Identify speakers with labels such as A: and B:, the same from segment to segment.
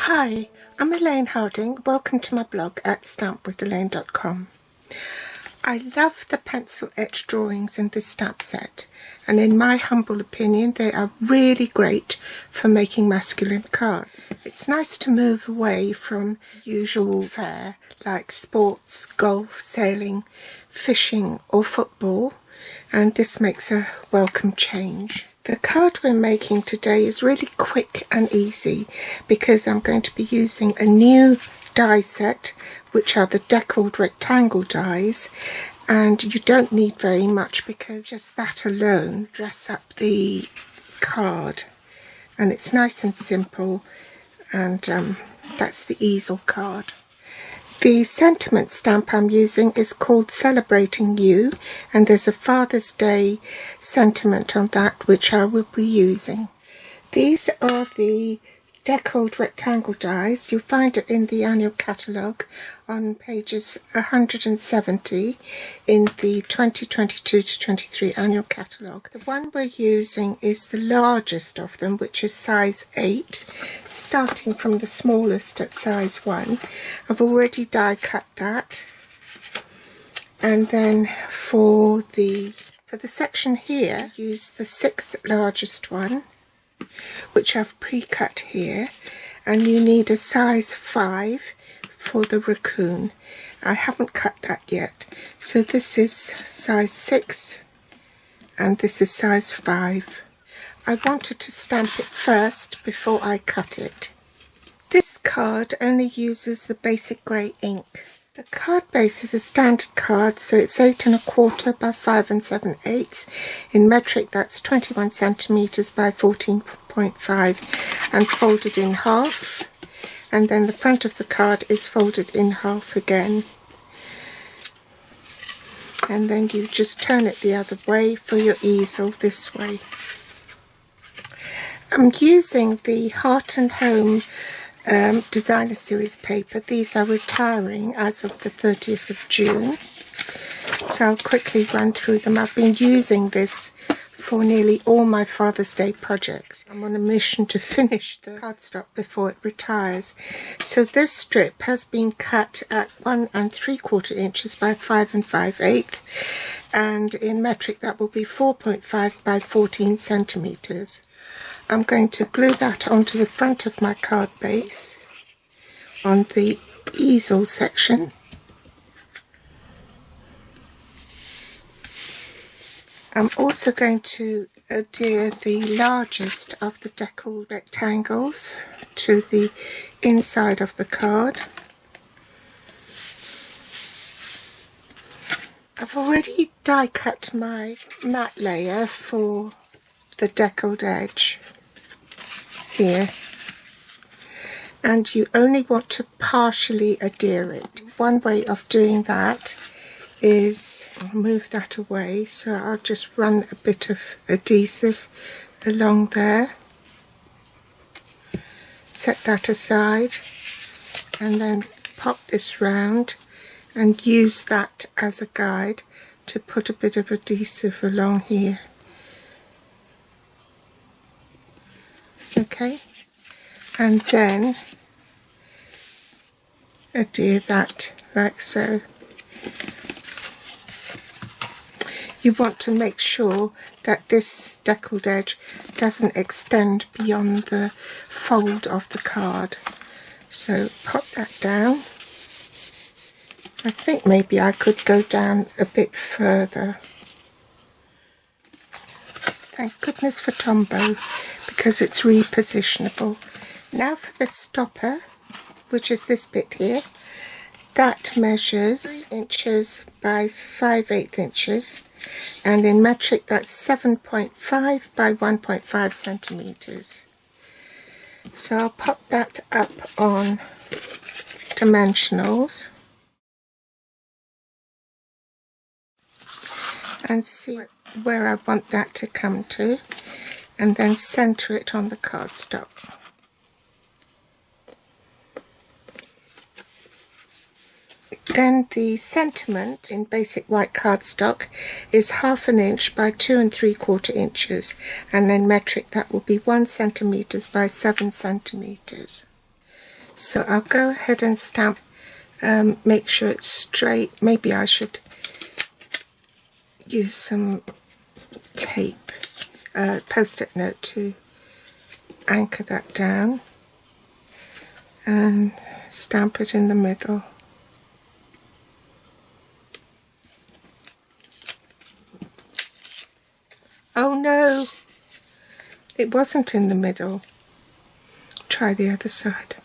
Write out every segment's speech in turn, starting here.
A: Hi, I'm Elaine Harding. Welcome to my blog at stampwithelaine.com. I love the pencil etched drawings in this stamp set, and in my humble opinion they are really great for making masculine cards. It's nice to move away from usual fare like sports, golf, sailing, fishing or football, and this makes a welcome change. The card we're making today is really quick and easy because I'm going to be using a new die set, which are the deckled rectangle dies, and you don't need very much because just that alone dress up the card, and it's nice and simple, and that's the easel card. The sentiment stamp I'm using is called Celebrating You, and there's a Father's Day sentiment on that which I will be using. These are the deckled rectangle dies. You'll find it in the annual catalogue on pages 170 in the 2022-23 annual catalogue. The one we're using is the largest of them, which is size 8, starting from the smallest at size 1. I've already die cut that, and then for the section here, use the 6th largest one, which I've pre-cut here, and you need a size 5 for the raccoon. I haven't cut that yet, so this is size 6 and this is size 5. I wanted to stamp it first before I cut it. This card only uses the basic grey ink. The card base is a standard card, so it's 8 1/4 by 5 7/8. In metric, that's 21 centimeters by 14.5, and folded in half. And then the front of the card is folded in half again. And then you just turn it the other way for your easel this way. I'm using the Heart and Home designer series paper. These are retiring as of the 30th of June, so I'll quickly run through them. I've been using this for nearly all my Father's Day projects. I'm on a mission to finish the cardstock before it retires. So this strip has been cut at 1 3/4 inches by 5 5/8, and in metric that will be 4.5 by 14 centimeters. I'm going to glue that onto the front of my card base on the easel section. I'm also going to adhere the largest of the deckled rectangles to the inside of the card. I've already die cut my matte layer for the deckled edge here, and you only want to partially adhere it. One way of doing that is, I'll move that away, so I'll just run a bit of adhesive along there, set that aside, and then pop this round and use that as a guide to put a bit of adhesive along here. Okay, and then adhere that like so. You want to make sure that this deckled edge doesn't extend beyond the fold of the card. So pop that down. I think maybe I could go down a bit further. Thank goodness for Tombow, because it's repositionable. Now for the stopper, which is this bit here. That measures 3 inches by 5/8 inches, and in metric that's 7.5 by 1.5 centimeters. So I'll pop that up on dimensionals and see where I want that to come to, and then center it on the cardstock. Then the sentiment in basic white cardstock is 1/2 inch by 2 3/4 inches, and in metric that will be 1 centimeters by 7 centimeters. So I'll go ahead and stamp, make sure it's straight. Maybe I should use some tape, post-it note to anchor that down, and stamp it in the middle. Oh no, it wasn't in the middle. Try the other side.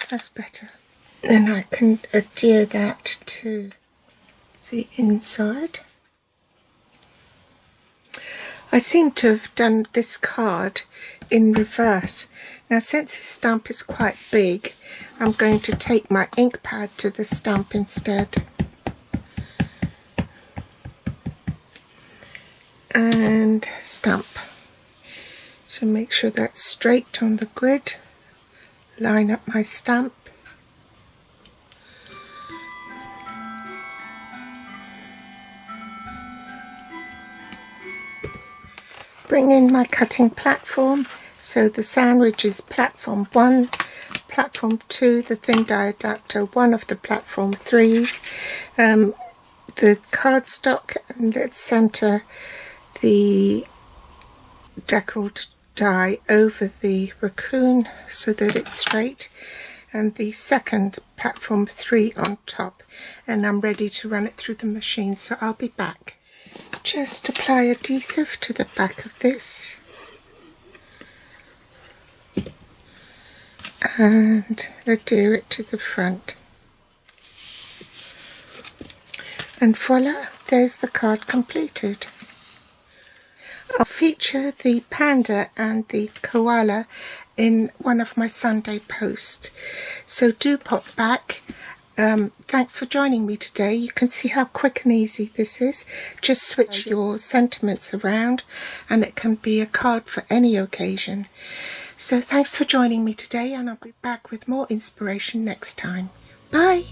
A: That's better. Then I can adhere that to the inside. I seem to have done this card in reverse. Now, since this stamp is quite big, I'm going to take my ink pad to the stamp instead. And stamp. So make sure that's straight on the grid. Line up my stamp. Bring in my cutting platform. So the sandwich is platform 1, platform 2, the thin die adapter, 1 of the platform 3s, the cardstock, and let's centre the deckled die over the raccoon so that it's straight, and the second platform 3 on top, and I'm ready to run it through the machine, so I'll be back. Just apply adhesive to the back of this and adhere it to the front, and voila, there's the card completed. I'll feature the panda and the koala in one of my Sunday posts, so do pop back. Thanks for joining me today. You can see how quick and easy this is. Just switch your sentiments around and it can be a card for any occasion. So thanks for joining me today, and I'll be back with more inspiration next time. Bye!